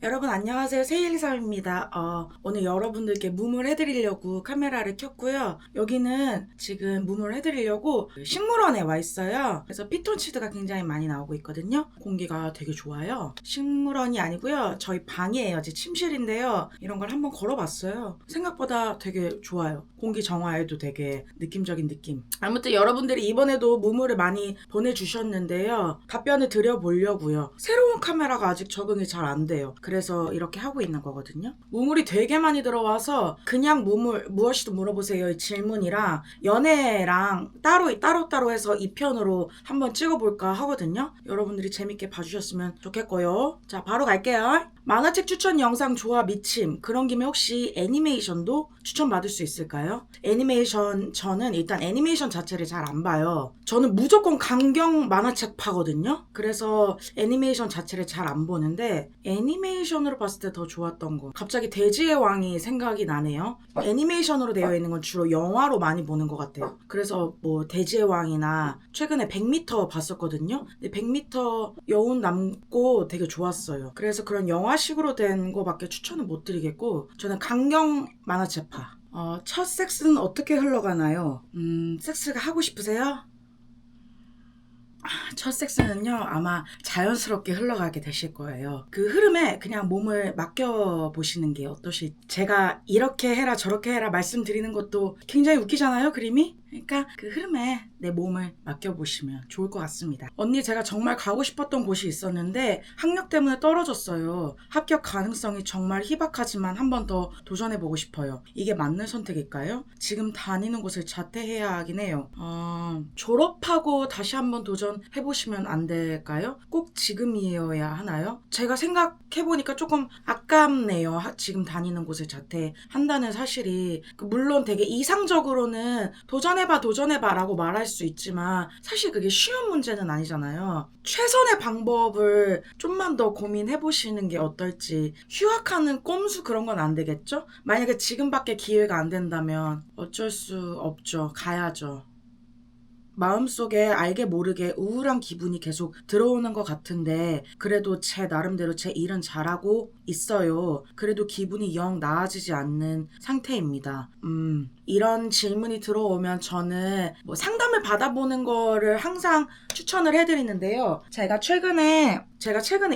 여러분 안녕하세요. 세일사입니다. 오늘 여러분들께 무물 해드리려고 카메라를 켰고요. 여기는 지금 무물 해드리려고 식물원에 와 있어요. 그래서 피톤치드가 굉장히 많이 나오고 있거든요. 공기가 되게 좋아요. 식물원이 아니고요. 저희 방이에요. 제 침실인데요. 이런 걸 한번 걸어봤어요. 생각보다 되게 좋아요. 공기 정화에도 되게 느낌적인 느낌. 아무튼 여러분들이 이번에도 무물을 많이 보내주셨는데요. 답변을 드려보려고요. 새로운 카메라가 아직 적응이 잘 안 돼요. 그래서 이렇게 하고 있는 거거든요. 무물이 되게 많이 들어와서 그냥 무물 무엇이든 물어보세요 질문이랑 연애랑 따로 해서 2편으로 한번 찍어볼까 하거든요. 여러분들이 재밌게 봐주셨으면 좋겠고요. 자, 바로 갈게요. 만화책 추천 영상 좋아 미침. 그런 김에 혹시 애니메이션도 추천받을 수 있을까요? 저는 일단 애니메이션 자체를 잘 안 봐요. 저는 무조건 강경 만화책 파거든요. 그래서 애니메이션 자체를 잘 안 보는데 애니메이션으로 봤을 때 더 좋았던 거. 갑자기 돼지의 왕이 생각이 나네요. 애니메이션으로 되어 있는 건 주로 영화로 많이 보는 것 같아요. 그래서 뭐 돼지의 왕이나 최근에 100m 봤었거든요. 근데 100m 여운 남고 되게 좋았어요. 그래서 그런 영화식으로 된 거밖에 추천을 못 드리겠고 저는 강경 만화책파. 첫 섹스는 어떻게 흘러가나요? 섹스가 하고 싶으세요? 첫 섹스는요, 아마 자연스럽게 흘러가게 되실 거예요. 그 흐름에 그냥 몸을 맡겨보시는 게 어떠실지. 제가 이렇게 해라 저렇게 해라 말씀드리는 것도 굉장히 웃기잖아요, 그림이? 그러니까 그 흐름에 내 몸을 맡겨보시면 좋을 것 같습니다. 언니, 제가 정말 가고 싶었던 곳이 있었는데 학력 때문에 떨어졌어요. 합격 가능성이 정말 희박하지만 한 번 더 도전해보고 싶어요. 이게 맞는 선택일까요? 지금 다니는 곳을 자퇴해야 하긴 해요. 졸업하고 다시 한번 도전해보시면 안 될까요? 꼭 지금이어야 하나요? 제가 생각해보니까 조금 아깝네요. 지금 다니는 곳을 자퇴한다는 사실이. 물론 되게 이상적으로는 도전해봐 라고 말할 수 있지만 사실 그게 쉬운 문제는 아니잖아요. 최선의 방법을 좀만 더 고민해보시는 게 어떨지. 휴학하는 꼼수 그런 건 안 되겠죠? 만약에 지금밖에 기회가 안 된다면 어쩔 수 없죠. 가야죠. 마음속에 알게 모르게 우울한 기분이 계속 들어오는 것 같은데 그래도 제 나름대로 제 일은 잘하고 있어요. 그래도 기분이 영 나아지지 않는 상태입니다. 이런 질문이 들어오면 저는 뭐 상담을 받아보는 거를 항상 추천을 해드리는데요. 제가 최근에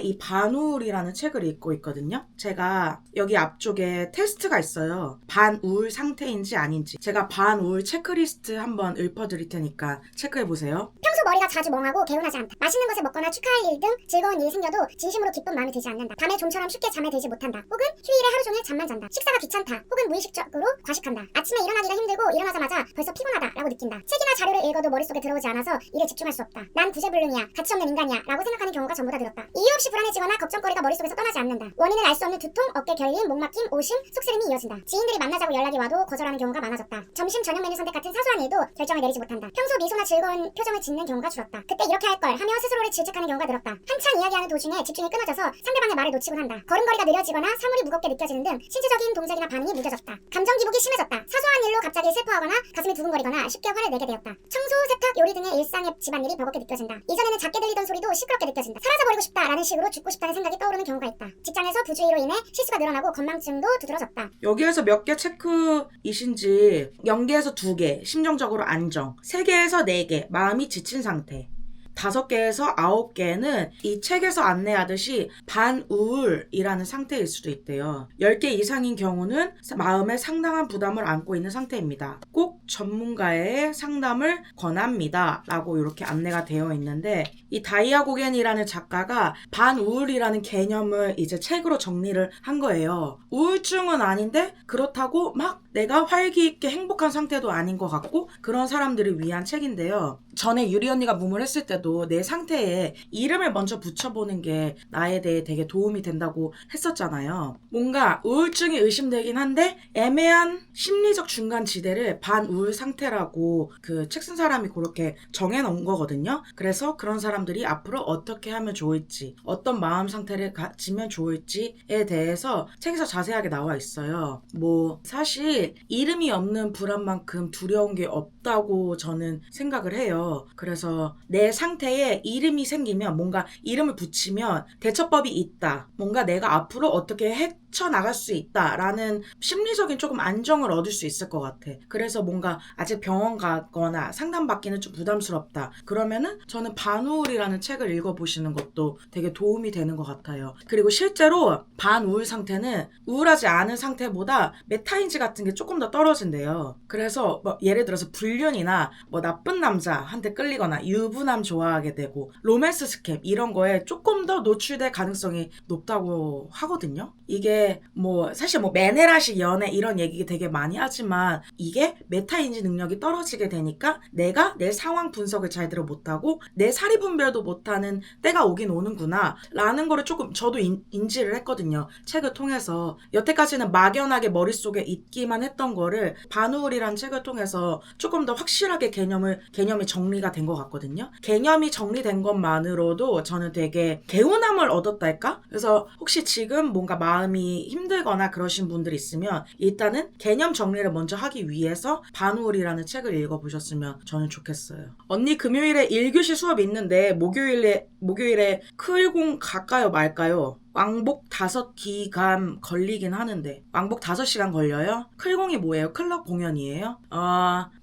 이 반우울이라는 책을 읽고 있거든요. 제가 여기 앞쪽에 테스트가 있어요. 반우울 상태인지 아닌지. 제가 반우울 체크리스트 한번 읊어드릴 테니까 체크해보세요. 평소 머리가 자주 멍하고 개운하지 않다. 맛있는 것을 먹거나 축하할 일 등 즐거운 일이 생겨도 진심으로 기쁜 마음이 들지 않는다. 밤에 좀처럼 쉽게 잠에 들지 못한다. 혹은 휴일에 하루 종일 잠만 잔다. 식사가 귀찮다. 혹은 무의식적으로 과식한다. 아침에 일어나기가 힘들고 일어나자마자 벌써 피곤하다라고 느낀다. 책이나 자료를 읽어도 머릿속에 들어오지 않아서 일에 집중할 수 없다. 난 구제불능이야. 가치없는 인간이야. 라고 생각하는 경우가 전부 다 들었다. 이유 없이 불안해지거나 걱정거리가 머릿속에서 떠나지 않는다. 원인을 알 수 없는 두통, 어깨 결림, 목 막힘, 오심, 속쓰림이 이어진다. 지인들이 만나자고 연락이 와도 거절하는 경우가 많아졌다. 점심 저녁 메뉴 선택 같은 사소한 일도 결정을 내리지 못한다. 평소 미소나 즐거운 표정을 짓는 경우가 줄었다. 그때 이렇게 할 걸 하며 스스로를 질책하는 경우가 늘었다. 한창 이야기하는 도중에 집중이 끊어져서 상대방의 말을 놓치곤 한다. 걸음걸이가 느려지거나 사물이 무겁게 느껴지는 등 신체적인 동작이나 반응이 무뎌졌다. 감정 기복이 심해졌다. 사소한 일로 갑자기 슬퍼하거나 가슴이 두근거리거나 쉽게 화를 내게 되었다. 청소, 세탁, 요리 등의 일상의 집안일이 버겁게 느껴진다. 이전에는 작게 들리던 소리도 시끄럽게 느껴진다. 사라져버리고 싶다라는 식으로 죽고 싶다는 생각이 떠오르는 경우가 있다. 직장에서 부주의로 인해 실수가 늘어나고 건망증도 두드러졌다. 여기에서 몇 개 체크이신지 0개에서 2개, 심정적으로 안정, 3개에서 4개, 마음이 지친 상태, 5개에서 9개는 이 책에서 안내하듯이 반우울이라는 상태일 수도 있대요. 10개 이상인 경우는 마음에 상당한 부담을 안고 있는 상태입니다. 꼭 전문가의 상담을 권합니다. 라고 이렇게 안내가 되어 있는데 이 다이아 고겐이라는 작가가 반우울이라는 개념을 이제 책으로 정리를 한 거예요. 우울증은 아닌데 그렇다고 막 내가 활기 있게 행복한 상태도 아닌 것 같고 그런 사람들을 위한 책인데요. 전에 유리 언니가 무물 했을 때도 내 상태에 이름을 먼저 붙여보는 게 나에 대해 되게 도움이 된다고 했었잖아요. 뭔가 우울증이 의심되긴 한데 애매한 심리적 중간지대를 반우울 상태라고 그 책 쓴 사람이 그렇게 정해놓은 거거든요. 그래서 그런 사람들이 앞으로 어떻게 하면 좋을지, 어떤 마음 상태를 가지면 좋을지에 대해서 책에서 자세하게 나와 있어요. 뭐 사실 이름이 없는 불안만큼 두려운 게 높다고 저는 생각을 해요. 그래서 내 상태에 이름이 생기면, 뭔가 이름을 붙이면 대처법이 있다. 뭔가 내가 앞으로 어떻게 헤쳐나갈 수 있다라는 심리적인 조금 안정을 얻을 수 있을 것 같아. 그래서 뭔가 아직 병원 가거나 상담받기는 좀 부담스럽다. 그러면은 저는 반우울이라는 책을 읽어보시는 것도 되게 도움이 되는 것 같아요. 그리고 실제로 반우울 상태는 우울하지 않은 상태보다 메타인지 같은 게 조금 더 떨어진대요. 그래서 뭐 예를 들어서 불륜이나 뭐 나쁜 남자한테 끌리거나 유부남 좋아하게 되고 로맨스 스캠 이런 거에 조금 더 노출될 가능성이 높다고 하거든요. 이게 뭐 사실 뭐 메네라식 연애 이런 얘기 되게 많이 하지만 이게 메타인지 능력이 떨어지게 되니까 내가 내 상황 분석을 제대로 못하고 내 사리 분별도 못하는 때가 오긴 오는구나 라는 거를 조금 저도 인지를 했거든요. 책을 통해서. 여태까지는 막연하게 머릿속에 있기만 했던 거를 반우울이라는 책을 통해서 조금 더 확실하게 개념이 정리가 된 것 같거든요. 개념이 정리된 것만으로도 저는 되게 개운함을 얻었달까? 그래서 혹시 지금 뭔가 마음이 힘들거나 그러신 분들이 있으면 일단은 개념 정리를 먼저 하기 위해서 반우울이라는 책을 읽어보셨으면 저는 좋겠어요. 언니 금요일에 1교시 수업 있는데 목요일에 클공 갈까요 말까요? 왕복 5기간 걸리긴 하는데 왕복 5시간 걸려요? 클공이 뭐예요? 클럽 공연이에요?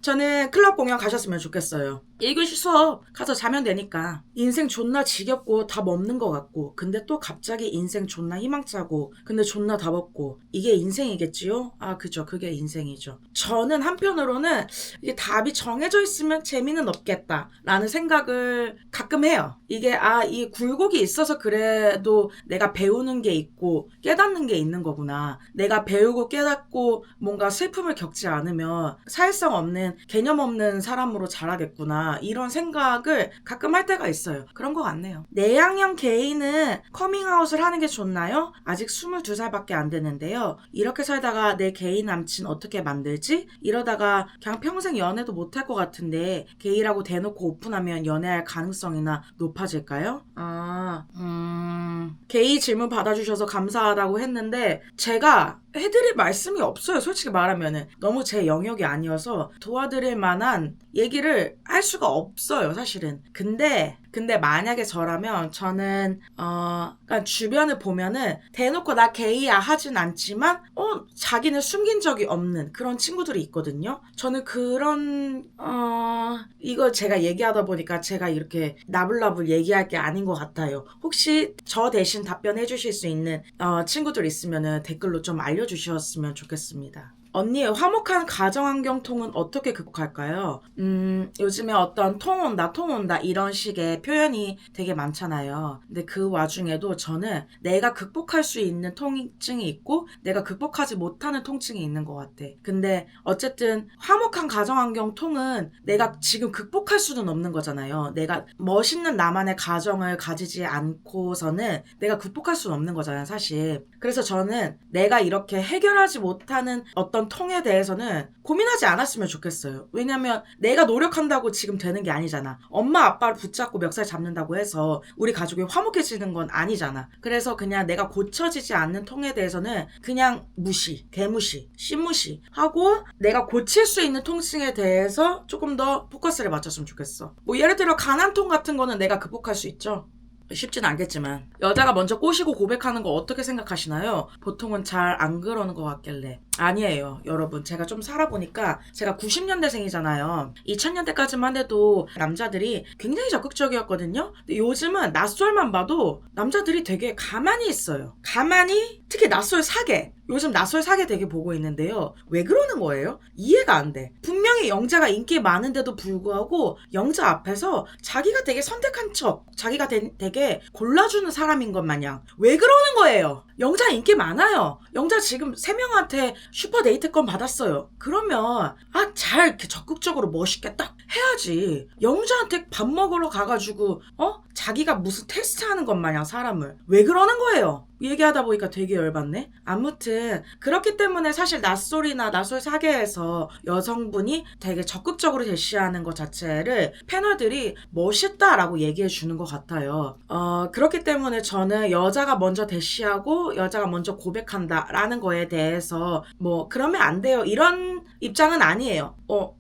저는 클럽 공연 가셨으면 좋겠어요. 1교시 수업 가서 자면 되니까. 인생 존나 지겹고 답 없는 것 같고 근데 또 갑자기 인생 존나 희망차고 근데 존나 답 없고 이게 인생이겠지요? 그죠. 그게 인생이죠. 저는 한편으로는 이게 답이 정해져 있으면 재미는 없겠다 라는 생각을 가끔 해요. 이게 이 굴곡이 있어서 그래도 내가 배우는 게 있고 깨닫는 게 있는 거구나. 내가 배우고 깨닫고 뭔가 슬픔을 겪지 않으면 사회성 없는 개념 없는 사람으로 자라겠구나. 이런 생각을 가끔 할 때가 있어요. 그런 것 같네요. 내향형 개인은 커밍아웃을 하는 게 좋나요? 아직 22살밖에 안 됐는데요. 이렇게 살다가 내 개인 남친 어떻게 만들지? 이러다가 그냥 평생 연애도 못할 것 같은데 게이라고 대놓고 오픈하면 연애할 가능성이나 높아질까요? 게이 질문 받아주셔서 감사하다고 했는데 제가 해드릴 말씀이 없어요. 솔직히 말하면은 너무 제 영역이 아니어서 도와드릴 만한 얘기를 할 수가 없어요. 사실은. 근데 만약에 저라면 저는 그러니까 주변을 보면은 대놓고 나 게이야 하진 않지만 자기는 숨긴 적이 없는 그런 친구들이 있거든요. 저는 그런 이거 제가 얘기하다 보니까 제가 이렇게 나불나불 얘기할 게 아닌 것 같아요. 혹시 저 대신 답변해 주실 수 있는 친구들 있으면은 댓글로 좀 알려주셨으면 좋겠습니다. 언니의 화목한 가정환경통은 어떻게 극복할까요? 요즘에 어떤 통 온다 이런 식의 표현이 되게 많잖아요. 근데 그 와중에도 저는 내가 극복할 수 있는 통증이 있고 내가 극복하지 못하는 통증이 있는 것 같아. 근데 어쨌든 화목한 가정환경통은 내가 지금 극복할 수는 없는 거잖아요. 내가 멋있는 나만의 가정을 가지지 않고서는 내가 극복할 수는 없는 거잖아요, 사실. 그래서 저는 내가 이렇게 해결하지 못하는 어떤 통에 대해서는 고민하지 않았으면 좋겠어요. 왜냐면 내가 노력한다고 지금 되는 게 아니잖아. 엄마 아빠를 붙잡고 멱살 잡는다고 해서 우리 가족이 화목해지는 건 아니잖아. 그래서 그냥 내가 고쳐지지 않는 통에 대해서는 그냥 무시, 개무시, 씨무시 하고 내가 고칠 수 있는 통증에 대해서 조금 더 포커스를 맞췄으면 좋겠어. 뭐 예를 들어 가난통 같은 거는 내가 극복할 수 있죠. 쉽진 않겠지만 여자가 먼저 꼬시고 고백하는 거 어떻게 생각하시나요? 보통은 잘 안 그러는 것 같길래. 아니에요. 여러분 제가 좀 살아보니까 제가 90년대생이잖아요. 2000년대까지만 해도 남자들이 굉장히 적극적이었거든요. 근데 요즘은 낯설만 봐도 남자들이 되게 가만히 있어요. 가만히 특히 낯설 사계. 요즘 낯설 사계 되게 보고 있는데요. 왜 그러는 거예요? 이해가 안 돼. 분명히 영자가 인기 많은데도 불구하고 영자 앞에서 자기가 되게 선택한 척, 자기가 되게 골라주는 사람인 것 마냥 왜 그러는 거예요? 영자 인기 많아요. 영자 지금 3명한테 슈퍼데이트권 받았어요. 그러면 잘 이렇게 적극적으로 멋있게 딱 해야지. 영자한테 밥 먹으러 가가지고 자기가 무슨 테스트하는 것 마냥 사람을 왜 그러는 거예요? 얘기하다 보니까 되게 열받네. 아무튼 그렇기 때문에 사실 낯설이나 낯설 사계에서 여성분이 되게 적극적으로 대시하는 것 자체를 패널들이 멋있다라고 얘기해 주는 것 같아요. 그렇기 때문에 저는 여자가 먼저 대시하고 하고 여자가 먼저 고백한다라는 거에 대해서 뭐 그러면 안 돼요 이런 입장은 아니에요.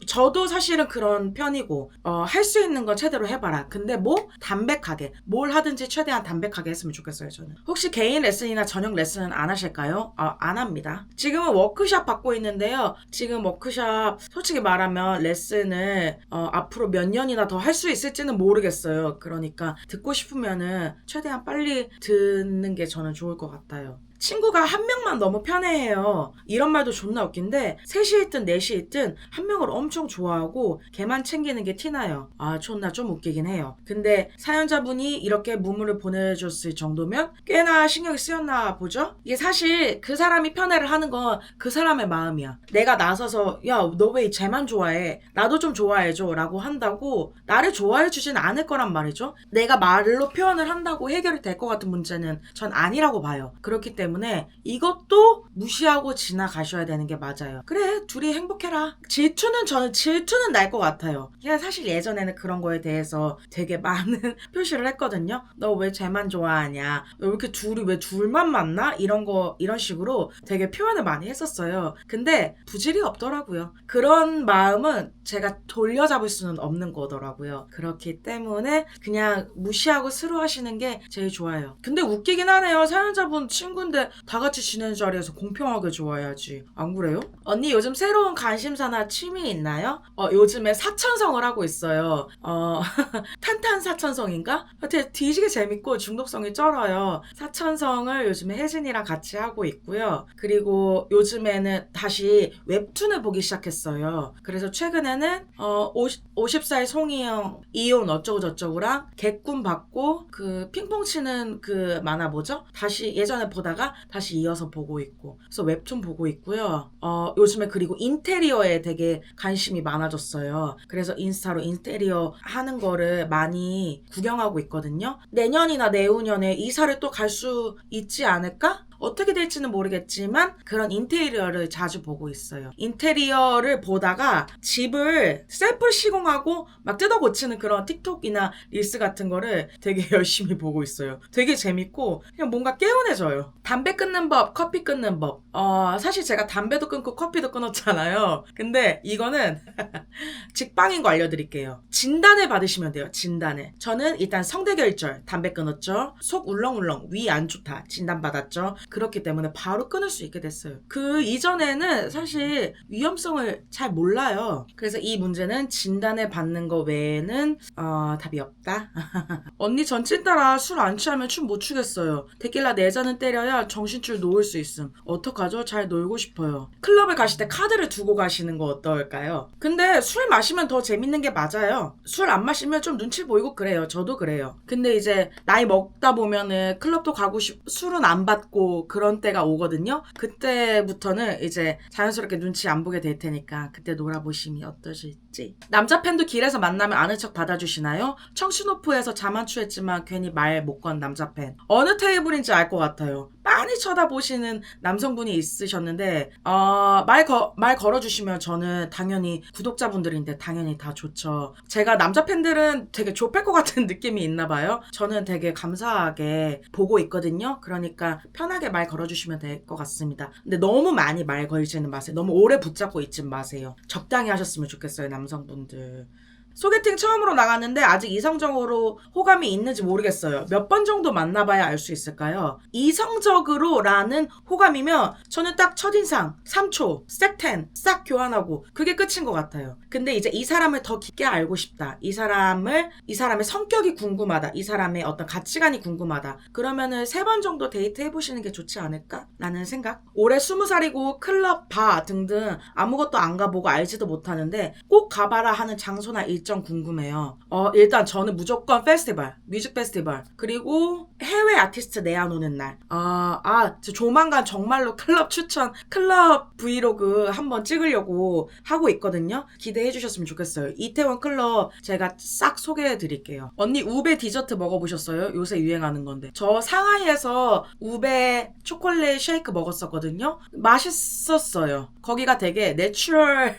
저도 사실은 그런 편이고 할 수 있는 거 최대로 해봐라. 근데 뭐 담백하게 뭘 하든지 최대한 담백하게 했으면 좋겠어요. 저는 혹시 개인 레슨이나 저녁 레슨은 안 하실까요? 안 합니다. 지금은 워크숍 받고 있는데요. 지금 워크숍 솔직히 말하면 레슨을 앞으로 몇 년이나 더 할 수 있을지는 모르겠어요. 그러니까 듣고 싶으면은 최대한 빨리 듣는 게 저는 좋을 것 같아요. 친구가 한 명만 너무 편해해요. 이런 말도 존나 웃긴데 3시 있든 4시 있든 한 명을 엄청 좋아하고 걔만 챙기는 게 티나요. 존나 좀 웃기긴 해요. 근데 사연자분이 이렇게 문물을 보내줬을 정도면 꽤나 신경이 쓰였나 보죠? 이게 사실 그 사람이 편애를 하는 건 그 사람의 마음이야. 내가 나서서 야 너 왜 쟤만 좋아해? 나도 좀 좋아해줘 라고 한다고 나를 좋아해주진 않을 거란 말이죠. 내가 말로 표현을 한다고 해결이 될 것 같은 문제는 전 아니라고 봐요. 그렇기 때문에 이것도 무시하고 지나가셔야 되는 게 맞아요. 그래 둘이 행복해라. 저는 질투는 날 것 같아요. 그냥 사실 예전에는 그런 거에 대해서 되게 많은 표시를 했거든요. 너 왜 쟤만 좋아하냐? 왜 이렇게 왜 둘만 만나? 이런 식으로 되게 표현을 많이 했었어요. 근데 부질이 없더라고요. 그런 마음은 제가 돌려잡을 수는 없는 거더라고요. 그렇기 때문에 그냥 무시하고 스루하시는 게 제일 좋아요. 근데 웃기긴 하네요. 사연자분 친구인데 다 같이 지내는 자리에서 공평하게 좋아해야지. 안 그래요? 언니 요즘 새로운 관심사나 취미 있나요? 요즘에 사천성을 하고 있어요. 탄탄사천성인가? 하여튼 뒤지게 재밌고 중독성이 쩔어요. 사천성을 요즘에 혜진이랑 같이 하고 있고요. 그리고 요즘에는 다시 웹툰을 보기 시작했어요. 그래서 최근에는 50살 송이형 이혼 어쩌고저쩌고랑 개꿈 받고 그 핑퐁 치는 그 만화 뭐죠? 다시 예전에 보다가 다시 이어서 보고 있고 그래서 웹툰 보고 있고요. 요즘에 그리고 인테리어에 되게 관심이 많아졌어요. 그래서 인스타로 인테리어 하는 거를 많이 구경하고 있거든요. 내년이나 내후년에 이사를 또 갈 수 있지 않을까? 어떻게 될지는 모르겠지만 그런 인테리어를 자주 보고 있어요. 인테리어를 보다가 집을 셀프 시공하고 막 뜯어 고치는 그런 틱톡이나 릴스 같은 거를 되게 열심히 보고 있어요. 되게 재밌고 그냥 뭔가 개운해져요. 담배 끊는 법, 커피 끊는 법. 사실 제가 담배도 끊고 커피도 끊었잖아요. 근데 이거는 직방인 거 알려드릴게요. 진단을 받으시면 돼요. 진단을. 저는 일단 성대결절 담배 끊었죠. 속 울렁울렁 위 안 좋다 진단 받았죠. 그렇기 때문에 바로 끊을 수 있게 됐어요. 그 이전에는 사실 위험성을 잘 몰라요. 그래서 이 문제는 진단을 받는 거 외에는 답이 없다. 언니 전 찐따라 술 안 취하면 춤 못 추겠어요. 데킬라 4잔은 때려야 정신줄 놓을 수 있음. 어떡하죠? 잘 놀고 싶어요. 클럽을 가실 때 카드를 두고 가시는 거 어떨까요? 근데 술 마시면 더 재밌는 게 맞아요. 술 안 마시면 좀 눈치 보이고 그래요. 저도 그래요. 근데 이제 나이 먹다 보면은 클럽도 가고 술은 안 받고 그런 때가 오거든요. 그때부터는 이제 자연스럽게 눈치 안 보게 될 테니까 그때 놀아보심이 어떠실지. 남자 팬도 길에서 만나면 아는 척 받아주시나요? 청춘오프에서 자만추했지만 괜히 말 못 건 남자 팬. 어느 테이블인지 알 것 같아요. 빤히 쳐다보시는 남성분이 있으셨는데 말 걸어주시면 저는 당연히 구독자분들인데 당연히 다 좋죠. 제가 남자 팬들은 되게 좁힐 것 같은 느낌이 있나 봐요. 저는 되게 감사하게 보고 있거든요. 그러니까 편하게 말 걸어주시면 될 것 같습니다. 근데 너무 많이 말 걸지는 마세요. 너무 오래 붙잡고 있지 마세요. 적당히 하셨으면 좋겠어요, 남성분들. 소개팅 처음으로 나갔는데 아직 이성적으로 호감이 있는지 모르겠어요. 몇 번 정도 만나봐야 알 수 있을까요? 이성적으로 라는 호감이면 저는 딱 첫인상, 3초, 색텐 싹 교환하고 그게 끝인 것 같아요. 근데 이제 이 사람을 더 깊게 알고 싶다. 이 사람의 성격이 궁금하다. 이 사람의 어떤 가치관이 궁금하다. 그러면은 3번 정도 데이트 해보시는 게 좋지 않을까? 라는 생각. 올해 20살이고 클럽, 바 등등 아무것도 안 가보고 알지도 못하는데 꼭 가봐라 하는 장소나 일정 궁금해요. 일단 저는 무조건 페스티벌, 뮤직 페스티벌, 그리고 해외 아티스트 내한오는 날. 저 조만간 정말로 클럽 추천, 클럽 브이로그 한번 찍으려고 하고 있거든요. 기대해 주셨으면 좋겠어요. 이태원 클럽 제가 싹 소개해 드릴게요. 언니 우베 디저트 먹어보셨어요? 요새 유행하는 건데. 저 상하이에서 우베 초콜릿 쉐이크 먹었었거든요. 맛있었어요. 거기가 되게 내추럴,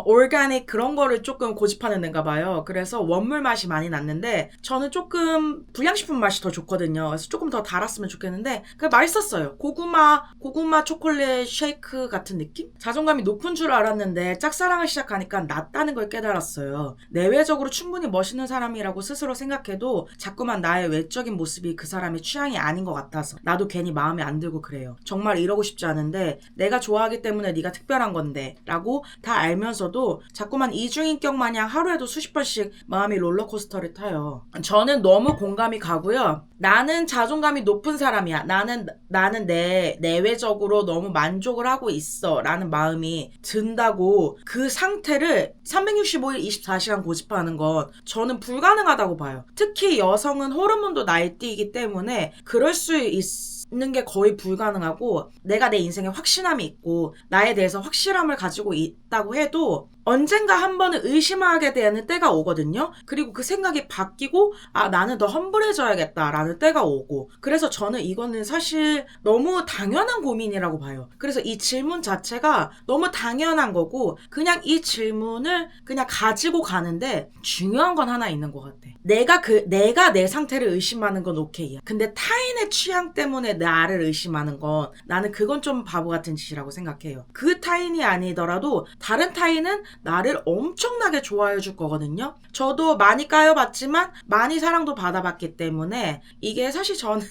오르가닉 그런 거를 조금 고집하는 좋아하는가 봐요. 그래서 원물 맛이 많이 났는데 저는 조금 불량식품 맛이 더 좋거든요. 그래서 조금 더 달았으면 좋겠는데 그게 맛있었어요. 고구마 초콜릿 쉐이크 같은 느낌? 자존감이 높은 줄 알았는데 짝사랑을 시작하니까 낮다는 걸 깨달았어요. 내외적으로 충분히 멋있는 사람이라고 스스로 생각해도 자꾸만 나의 외적인 모습이 그 사람의 취향이 아닌 것 같아서 나도 괜히 마음에 안 들고 그래요. 정말 이러고 싶지 않은데 내가 좋아하기 때문에 네가 특별한 건데 라고 다 알면서도 자꾸만 이중인격 마냥 하루에도 수십 번씩 마음이 롤러코스터를 타요. 저는 너무 공감이 가고요. 나는 자존감이 높은 사람이야. 나는 내 내외적으로 너무 만족을 하고 있어 라는 마음이 든다고 그 상태를 365일 24시간 고집하는 건 저는 불가능하다고 봐요. 특히 여성은 호르몬도 날뛰기 때문에 그럴 수 있는 게 거의 불가능하고 내가 내 인생에 확신함이 있고 나에 대해서 확실함을 가지고 있다고 해도 언젠가 한 번은 의심하게 되는 때가 오거든요. 그리고 그 생각이 바뀌고 나는 더 험블해져야겠다라는 때가 오고 그래서 저는 이거는 사실 너무 당연한 고민이라고 봐요. 그래서 이 질문 자체가 너무 당연한 거고 그냥 이 질문을 그냥 가지고 가는데 중요한 건 하나 있는 것 같아. 내가 내 상태를 의심하는 건 오케이야. 근데 타인의 취향 때문에 나를 의심하는 건 나는 그건 좀 바보 같은 짓이라고 생각해요. 그 타인이 아니더라도 다른 타인은 나를 엄청나게 좋아해 줄 거거든요. 저도 많이 까여봤지만 많이 사랑도 받아봤기 때문에 이게 사실 저는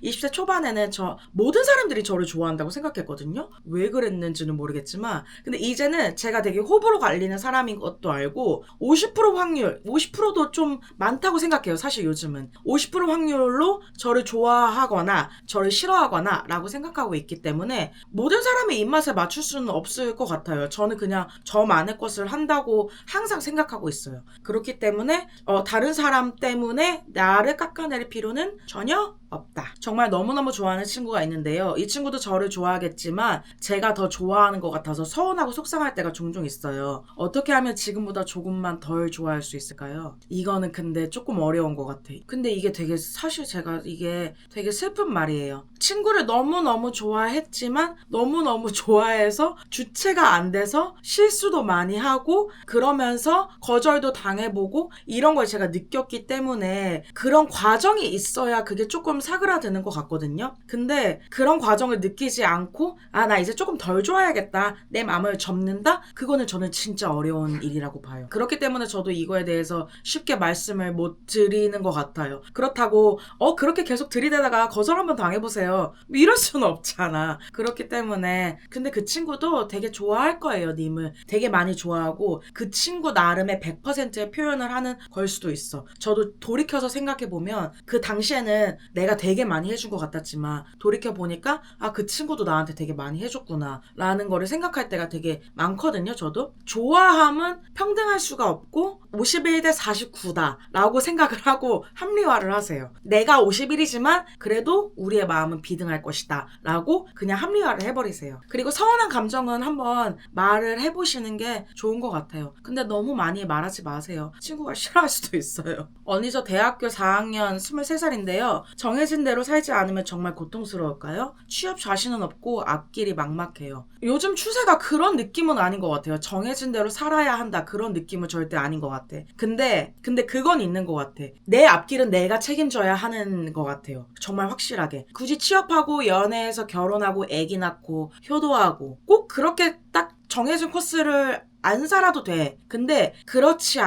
20대 초반에는 모든 사람들이 저를 좋아한다고 생각했거든요. 왜 그랬는지는 모르겠지만 근데 이제는 제가 되게 호불호 갈리는 사람인 것도 알고 50% 확률, 50%도 좀 많다고 생각해요. 사실 요즘은 50% 확률로 저를 좋아하거나 저를 싫어하거나 라고 생각하고 있기 때문에 모든 사람의 입맛에 맞출 수는 없을 것 같아요. 저는 그냥 저만의 것을 한다고 항상 생각하고 있어요. 그렇기 때문에 다른 사람 때문에 나를 깎아낼 필요는 전혀 없다. 정말 너무너무 좋아하는 친구가 있는데요. 이 친구도 저를 좋아하겠지만 제가 더 좋아하는 것 같아서 서운하고 속상할 때가 종종 있어요. 어떻게 하면 지금보다 조금만 덜 좋아할 수 있을까요? 이거는 근데 조금 어려운 것 같아. 근데 이게 되게 사실 제가 이게 되게 슬픈 말이에요. 친구를 너무너무 좋아했지만 너무너무 좋아해서 주체가 안 돼서 실수도 많이 하고 그러면서 거절도 당해보고 이런 걸 제가 느꼈기 때문에 그런 과정이 있어야 그게 조금 사그라드는 것 같거든요. 근데 그런 과정을 느끼지 않고 나 이제 조금 덜 좋아야겠다. 내 마음을 접는다? 그거는 저는 진짜 어려운 일이라고 봐요. 그렇기 때문에 저도 이거에 대해서 쉽게 말씀을 못 드리는 것 같아요. 그렇다고 그렇게 계속 들이대다가 거절 한번 당해보세요. 이럴 수는 없잖아. 그렇기 때문에 근데 그 친구도 되게 좋아할 거예요. 님을 되게 많이 좋아하고 그 친구 나름의 100%의 표현을 하는 걸 수도 있어. 저도 돌이켜서 생각해보면 그 당시에는 내가 되게 많이 해준 것 같았지만 돌이켜보니까 그 친구도 나한테 되게 많이 해줬구나 라는 거를 생각할 때가 되게 많거든요. 저도 좋아함은 평등할 수가 없고 51대 49다 라고 생각을 하고 합리화를 하세요. 내가 51이지만 그래도 우리의 마음은 비등할 것이다 라고 그냥 합리화를 해버리세요. 그리고 서운한 감정은 한번 말을 해보시는 게 좋은 것 같아요. 근데 너무 많이 말하지 마세요. 친구가 싫어할 수도 있어요. 언니 저 대학교 4학년 23살인데요. 정해진 대로 살지 않으면 정말 고통스러울까요? 취업 자신은 없고 앞길이 막막해요. 요즘 추세가 그런 느낌은 아닌 것 같아요. 정해진 대로 살아야 한다 그런 느낌은 절대 아닌 것 같아. 근데 그건 있는 것 같아. 내 앞길은 내가 책임져야 하는 것 같아요. 정말 확실하게. 굳이 취업하고 연애해서 결혼하고 애기 낳고 효도하고 꼭 그렇게 딱 정해진 코스를 안 살아도 돼. 근데 그러지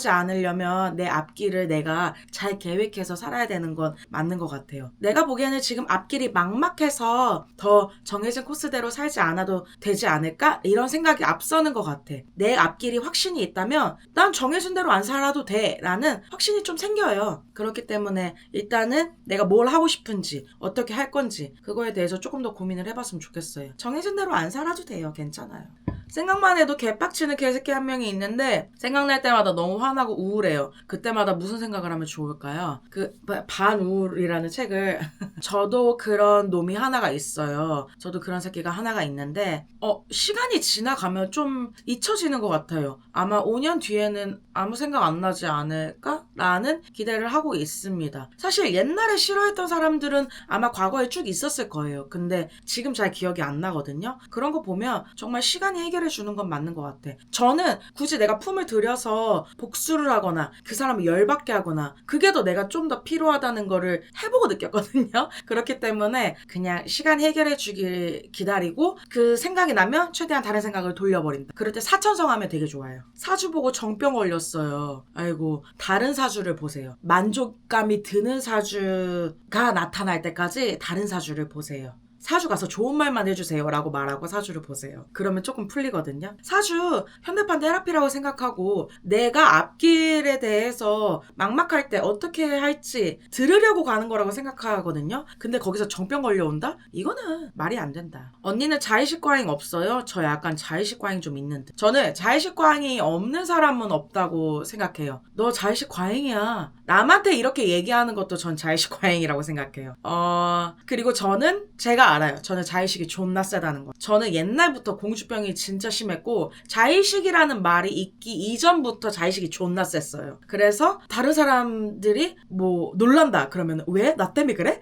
않으려면 내 앞길을 내가 잘 계획해서 살아야 되는 건 맞는 것 같아요. 내가 보기에는 지금 앞길이 막막해서 더 정해진 코스대로 살지 않아도 되지 않을까? 이런 생각이 앞서는 것 같아. 내 앞길이 확신이 있다면 난 정해진 대로 안 살아도 돼 라는 확신이 좀 생겨요. 그렇기 때문에 일단은 내가 뭘 하고 싶은지 어떻게 할 건지 그거에 대해서 조금 더 고민을 해봤으면 좋겠어요. 정해진 대로 안 살아도 돼요. 괜찮아요. 생각만 해도 개빡치는 개새끼 한 명이 있는데 생각날 때마다 너무 화나고 우울해요. 그때마다 무슨 생각을 하면 좋을까요? 그 반우울이라는 책을 저도 그런 놈이 하나가 있어요. 저도 그런 새끼가 하나가 있는데 시간이 지나가면 좀 잊혀지는 것 같아요. 아마 5년 뒤에는 아무 생각 안 나지 않을까? 라는 기대를 하고 있습니다. 사실 옛날에 싫어했던 사람들은 아마 과거에 쭉 있었을 거예요. 근데 지금 잘 기억이 안 나거든요. 그런 거 보면 정말 시간이 해결해 해결해 주는 건 맞는 것 같아. 저는 굳이 내가 품을 들여서 복수를 하거나 그 사람을 열받게 하거나 그게 더 내가 좀 더 필요하다는 거를 해보고 느꼈거든요. 그렇기 때문에 그냥 시간 해결해 주길 기다리고 그 생각이 나면 최대한 다른 생각을 돌려버린다. 그럴 때 사천성하면 되게 좋아요. 사주 보고 정병 걸렸어요. 아이고, 다른 사주를 보세요. 만족감이 드는 사주가 나타날 때까지 다른 사주를 보세요. 사주 가서 좋은 말만 해주세요 라고 말하고 사주를 보세요. 그러면 조금 풀리거든요. 사주 현대판 테라피라고 생각하고 내가 앞길에 대해서 막막할 때 어떻게 할지 들으려고 가는 거라고 생각하거든요. 근데 거기서 정병 걸려온다? 이거는 말이 안 된다. 언니는 자의식 과잉 없어요? 저 약간 자의식 과잉 좀 있는데. 저는 자의식 과잉이 없는 사람은 없다고 생각해요. 너 자의식 과잉이야. 남한테 이렇게 얘기하는 것도 전 자의식 과잉이라고 생각해요. 그리고 저는 제가 알아요. 저는 자의식이 존나 세다는 거. 저는 옛날부터 공주병이 진짜 심했고 자의식이라는 말이 있기 이전부터 자의식이 존나 셌어요. 그래서 다른 사람들이 뭐 놀란다 그러면 왜? 나 때문에 그래?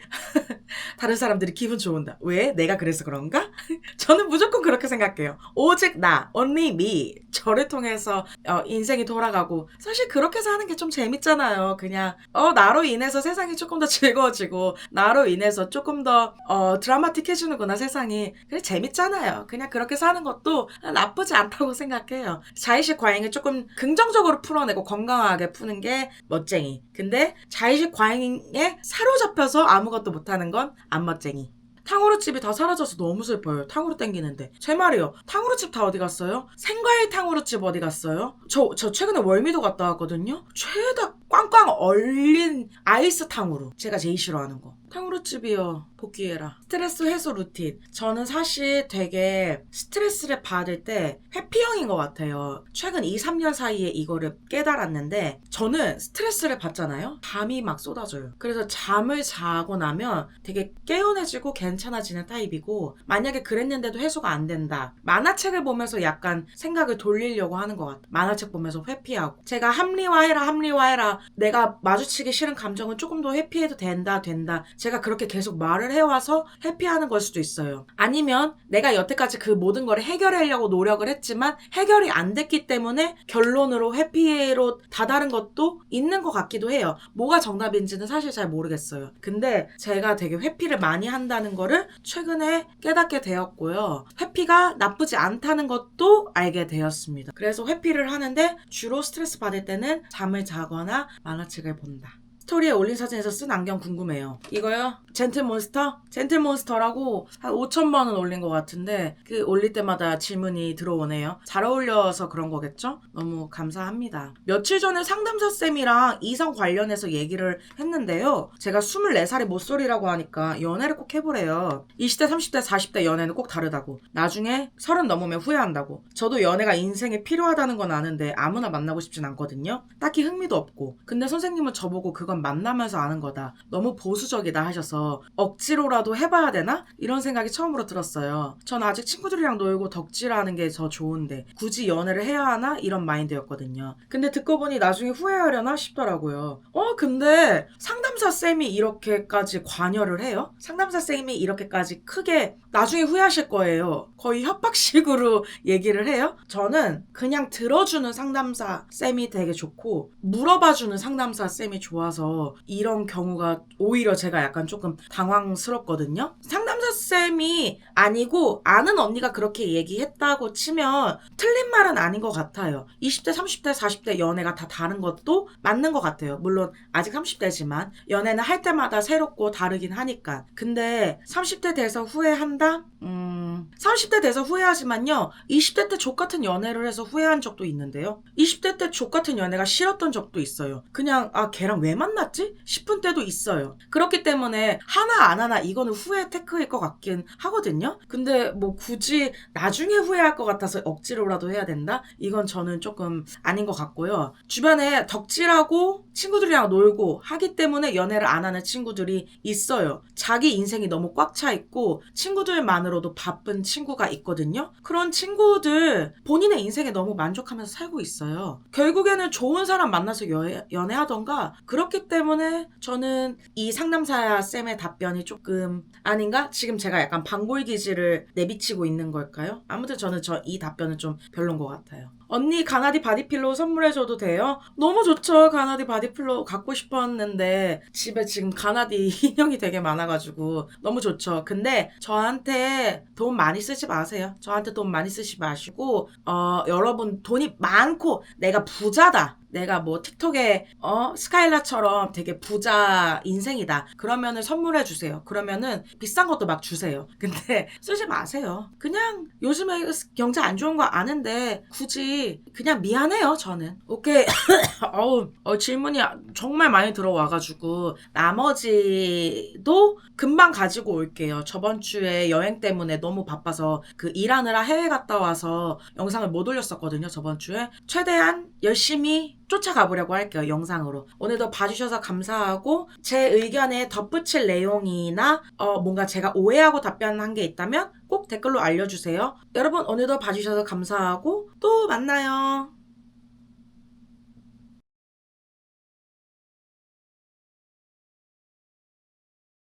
다른 사람들이 기분 좋은다. 왜? 내가 그래서 그런가? 저는 무조건 그렇게 생각해요. 오직 나, only me. 저를 통해서 인생이 돌아가고 사실 그렇게 사는 게 좀 재밌잖아요. 그냥 나로 인해서 세상이 조금 더 즐거워지고 나로 인해서 조금 더 드라마틱해지는구나 세상이. 그래 재밌잖아요. 그냥 그렇게 사는 것도 나쁘지 않다고 생각해요. 자의식 과잉을 조금 긍정적으로 풀어내고 건강하게 푸는 게 멋쟁이. 근데 자의식 과잉에 사로잡혀서 아무것도 못하는 건 안 멋쟁이. 탕후루집이 다 사라져서 너무 슬퍼요. 탕후루 땡기는데. 제 말이요. 탕후루집 다 어디 갔어요? 생과일 탕후루집 어디 갔어요? 저 최근에 월미도 갔다 왔거든요. 죄다 꽝꽝 얼린 아이스 탕후루. 제가 제일 싫어하는 거. 탕후루집이요. 복귀해라. 스트레스 해소 루틴. 저는 사실 되게 스트레스를 받을 때 회피형인 것 같아요. 최근 2, 3년 사이에 이거를 깨달았는데 저는 스트레스를 받잖아요. 잠이 막 쏟아져요. 그래서 잠을 자고 나면 되게 개운해지고 괜찮아지는 타입이고 만약에 그랬는데도 해소가 안 된다. 만화책을 보면서 약간 생각을 돌리려고 하는 것 같아요. 만화책 보면서 회피하고. 제가 합리화해라. 내가 마주치기 싫은 감정은 조금 더 회피해도 된다. 제가 그렇게 계속 말을 해와서 회피하는 걸 수도 있어요. 아니면 내가 여태까지 그 모든 걸 해결하려고 노력을 했지만 해결이 안 됐기 때문에 결론으로 회피로 다다른 것도 있는 것 같기도 해요. 뭐가 정답인지는 사실 잘 모르겠어요. 근데 제가 되게 회피를 많이 한다는 거를 최근에 깨닫게 되었고요. 회피가 나쁘지 않다는 것도 알게 되었습니다. 그래서 회피를 하는데 주로 스트레스 받을 때는 잠을 자거나 만화책을 본다. 스토리에 올린 사진에서 쓴 안경 궁금해요. 이거요? 젠틀몬스터? 젠틀몬스터라고 한 5,000번 은 올린 것 같은데 그 올릴 때마다 질문이 들어오네요. 잘 어울려서 그런 거겠죠? 너무 감사합니다. 며칠 전에 상담사쌤이랑 이성 관련해서 얘기를 했는데요. 제가 24살이 모쏠이라고 하니까 연애를 꼭 해보래요. 20대, 30대, 40대 연애는 꼭 다르다고. 나중에 30 넘으면 후회한다고. 저도 연애가 인생에 필요하다는 건 아는데 아무나 만나고 싶진 않거든요. 딱히 흥미도 없고. 근데 선생님은 저보고 그건 만나면서 아는 거다. 너무 보수적이다 하셔서 억지로라도 해봐야 되나? 이런 생각이 처음으로 들었어요. 전 아직 친구들이랑 놀고 덕질하는 게 더 좋은데 굳이 연애를 해야 하나? 이런 마인드였거든요. 근데 듣고 보니 나중에 후회하려나 싶더라고요. 근데 상담사 쌤이 이렇게까지 관여를 해요? 상담사 쌤이 이렇게까지 크게 나중에 후회하실 거예요. 거의 협박식으로 얘기를 해요? 저는 그냥 들어주는 상담사 쌤이 되게 좋고 물어봐주는 상담사 쌤이 좋아서 이런 경우가 오히려 제가 약간 조금 당황스럽거든요. 상담사 쌤이 아니고 아는 언니가 그렇게 얘기했다고 치면 틀린 말은 아닌 것 같아요. 20대, 30대, 40대 연애가 다 다른 것도 맞는 것 같아요. 물론 아직 30대지만 연애는 할 때마다 새롭고 다르긴 하니까. 근데 30대 돼서 후회한다? 30대 돼서 후회하지만요. 20대 때 족같은 연애를 해서 후회한 적도 있는데요. 20대 때 족같은 연애가 싫었던 적도 있어요. 그냥 걔랑 왜 만났지? 싶은 때도 있어요. 그렇기 때문에 하나 안 하나 이거는 후회 테크일 것 같긴 하거든요. 근데 뭐 굳이 나중에 후회할 것 같아서 억지로라도 해야 된다? 이건 저는 조금 아닌 것 같고요. 주변에 덕질하고 친구들이랑 놀고 하기 때문에 연애를 안 하는 친구들이 있어요. 자기 인생이 너무 꽉 차 있고 친구들만으로도 바쁜 싶은 친구가 있거든요. 그런 친구들 본인의 인생에 너무 만족하면서 살고 있어요. 결국에는 좋은 사람 만나서 연애하던가. 그렇기 때문에 저는 이 상담사 쌤의 답변이 조금 아닌가? 지금 제가 약간 방골기질을 내비치고 있는 걸까요? 아무튼 저는 이 답변은 좀 별론 것 같아요. 언니 가나디 바디필로우 선물해줘도 돼요? 너무 좋죠. 가나디 바디필로우 갖고 싶었는데 집에 지금 가나디 인형이 되게 많아가지고 너무 좋죠. 근데 저한테 돈 많이 쓰지 마세요. 저한테 돈 많이 쓰지 마시고 여러분 돈이 많고 내가 부자다. 내가 뭐 틱톡에 스카일라처럼 되게 부자 인생이다. 그러면은 선물해 주세요. 그러면은 비싼 것도 막 주세요. 근데 쓰지 마세요. 그냥 요즘에 경제 안 좋은 거 아는데 굳이 그냥 미안해요. 저는. 오케이. 질문이 정말 많이 들어와가지고 나머지도 금방 가지고 올게요. 저번 주에 여행 때문에 너무 바빠서 그 일하느라 해외 갔다 와서 영상을 못 올렸었거든요. 저번 주에. 최대한 열심히 쫓아가 보려고 할게요. 영상으로. 오늘도 봐주셔서 감사하고 제 의견에 덧붙일 내용이나 뭔가 제가 오해하고 답변한 게 있다면 꼭 댓글로 알려주세요. 여러분 오늘도 봐주셔서 감사하고 또 만나요.